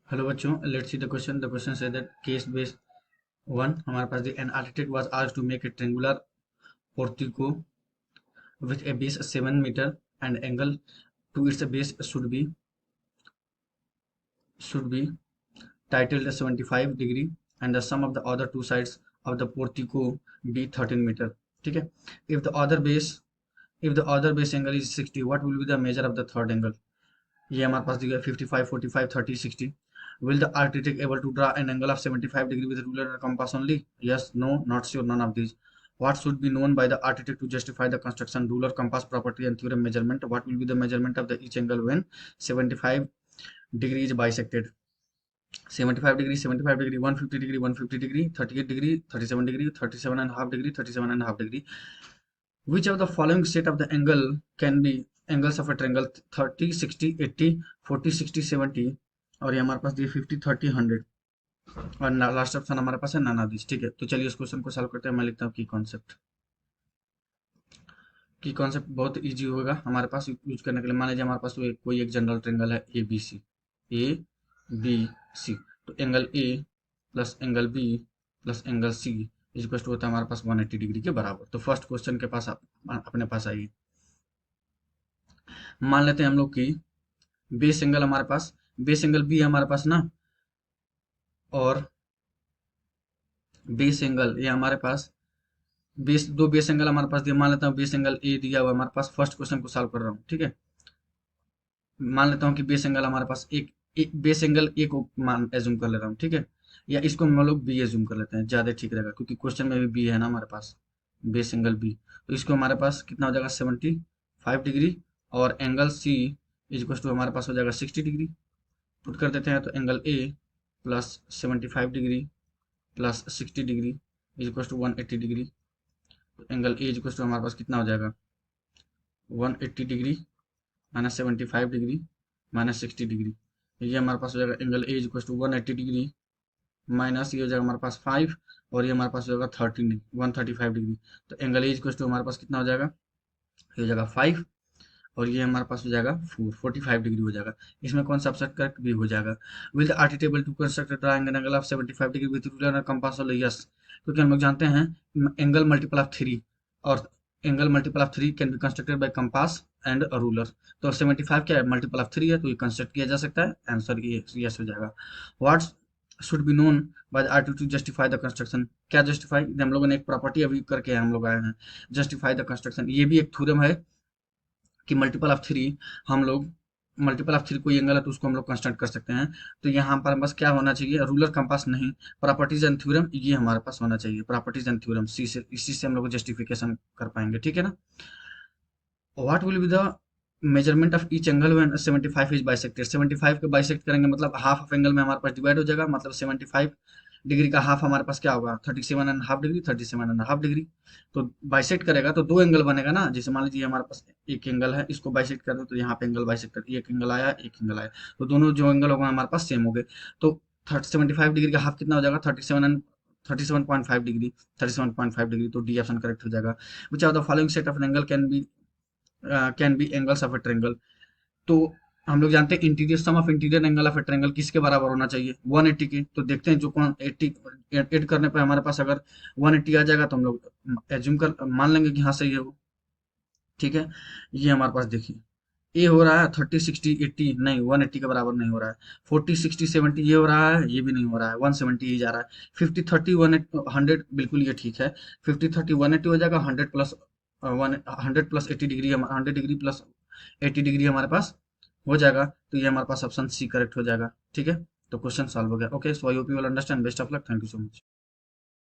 Hello बच्चों, let's see the question. The question says that case base one हमारे पास an architect was asked to make a triangular portico with a base 7 meter and angle to its base should be titled 75 degree and the sum of the other two sides of the portico be 13 meter. ठीक है। if the other base if the other base angle is 60, what will be the measure of the third angle? ये हमारे पास दिया 55, 45, 30, 60. Will the architect able to draw an angle of 75 degree with ruler and compass only? Yes, no, not sure, none of these. What should be known by the architect to justify the construction? Ruler, compass, property and theorem measurement. What will be the measurement of the each angle when 75 degree is bisected? 75 degree, 75 degree, 150 degree, 150 degree, 38 degree, 37 degree, 37 and a half degree, 37 and a half degree. Which of the following set of the angle can be angles of a triangle? 30, 60, 80, 40, 60, 70. और ये हमारे पास दिए 50, 30, 100 और last option हमारे पास है none of this. ठीक है, तो चलिए इस क्वेश्चन को सॉल्व करते हैं। मैं लिखता हूँ की कॉन्सेप्ट बहुत इजी होगा हमारे पास यूज करने के लिए। मान लीजिए हमारे पास कोई एक जनरल ट्रायंगल है ए बी सी। तो angle A plus angle B plus angle C equal to होता है हमारे पास 180 डिग्री के बराबर। तो फर्स्ट क्वेश्चन के पास अपने पास आइए। मान लेते हैं हम लोग की बेस एंगल बी है हमारे पास ना, और बेस एंगल ये हमारे पास दो बेस एंगल हमारे पास दिया। मान लेता हूँ बेस एंगल ए दिया हुआ हमारे पास। फर्स्ट क्वेश्चन को सॉल्व कर रहा हूँ। ठीक है, मान लेता हूँ कि बेस एंगल हमारे पास बेस एंगल ए को मान एज्यूम कर ले रहा हूँ। ठीक है, या इसको हम लोग बी एज्यूम कर लेते हैं, ज्यादा ठीक रहेगा क्योंकि क्वेश्चन में भी बी है ना हमारे पास, बेस एंगल बी। तो इसको हमारे पास कितना हो जाएगा 75 डिग्री और एंगल सी इक्वल टू हमारे पास हो जाएगा 60 डिग्री। पुट कर देते हैं तो angle A plus 75 degree plus 60 degree equal to 180 degree. तो एंगल ए इक्वल टू हमारे पास कितना हो जाएगा 180 degree minus 75 degree minus 60 degree. ये हमारे पास हो जाएगा angle A equal to 180 degree minus ये हो जाएगा हमारे पास 5 और ये हमारे पास हो जाएगा 135 डिग्री। तो एंगल ए इक्वल टू हमारे पास कितना हो जाएगा, ये हो जाएगा 5 और ये हमारे पास हो जाएगा 45 डिग्री हो जाएगा। इसमें कौन सा ऑप्शन करेक्ट भी हो जाएगा? Will the architect able to construct triangle angle of 75 degree with ruler और कंपास? यस, क्योंकि हम लोग जानते हैं एंगल मल्टीपल ऑफ 3 और angle multiple of 3 can be constructed by compass and ruler. तो 75 क्या है, मल्टीपल ऑफ 3 है, तो ये कंस्ट्रक्ट किया जा सकता है। आंसर ये यस हो जाएगा। What should be known by the architect to justify the construction? क्या जस्टिफाई, हम लोगों ने एक प्रॉपर्टी अभी करके हम लोग आए हैं, जस्टिफाई द कंस्ट्रक्शन। ये भी एक थ्योरम है कि मल्टीपल ऑफ 3 हम लोग मल्टीपल ऑफ 3 कोई एंगल है तो उसको हम लोग कंस्ट्रक्ट कर सकते हैं। तो यहाँ पर बस क्या होना चाहिए, रूलर कंपास नहीं, प्रॉपर्टीज एंड थ्योरम ये हमारे पास होना चाहिए। प्रॉपर्टीज एंड थ्योरम इसी से हम लोग जस्टिफिकेशन कर पाएंगे। ठीक है ना। What will be the measurement of each angle when 75 is bisected? 75 को बाइसेक्ट करेंगे मतलब हाफ ऑफ एंगल में हमारे पास डिवाइड हो जाएगा। मतलब 75 डिग्री का हाफ हमारे पास क्या होगा 37.5 डिग्री, 37.5 डिग्री। तो बाइसेक्ट करेगा तो दो एंगल बनेगा ना। जैसे मान लीजिए हमारे पास एक एंगल है, इसको बाइसेक्ट कर दो तो यहाँ पे एंगल बाइसेक्ट कर, एक एंगल आया एक एंगल आया, तो दोनों जो एंगल होगा हमारे पास सेम हो गए। तो 75 डिग्री का हाफ कितना हो जाएगा 37.5 डिग्री, 37.5 डिग्री। तो डी ऑप्शन करेक्ट हो जाएगा। Which are the following set of angle can be angles of a triangle? तो हम लोग जानते हैं interior sum of interior angle of a triangle किसके बराबर होना चाहिए 180 के। तो देखते हैं जो कौन 80 ऐड करने पर हमारे पास अगर 180 आ जाएगा तो हम लोग एज्यूम कर मान लेंगे कि हाँ सही है वो। ठीक है, ये हमारे पास देखिए ए हो रहा है 30, 60, 80 नहीं, 180 के बराबर नहीं हो रहा है। 40, 60, 70 ये हो रहा है, ये भी नहीं हो रहा है। 170 ही जा रहा है। 50, 30, 100 बिल्कुल ये ठीक है। 50, 30, 180 हो जाएगा। 100 plus 80 degree, 100 degree plus 80 degree हमारे पास हो जाएगा। तो ये हमारे पास ऑप्शन सी करेक्ट हो जाएगा। ठीक है, तो क्वेश्चन सॉल्व हो गया। Okay, so I hope you will understand. Best of luck, thank you so much.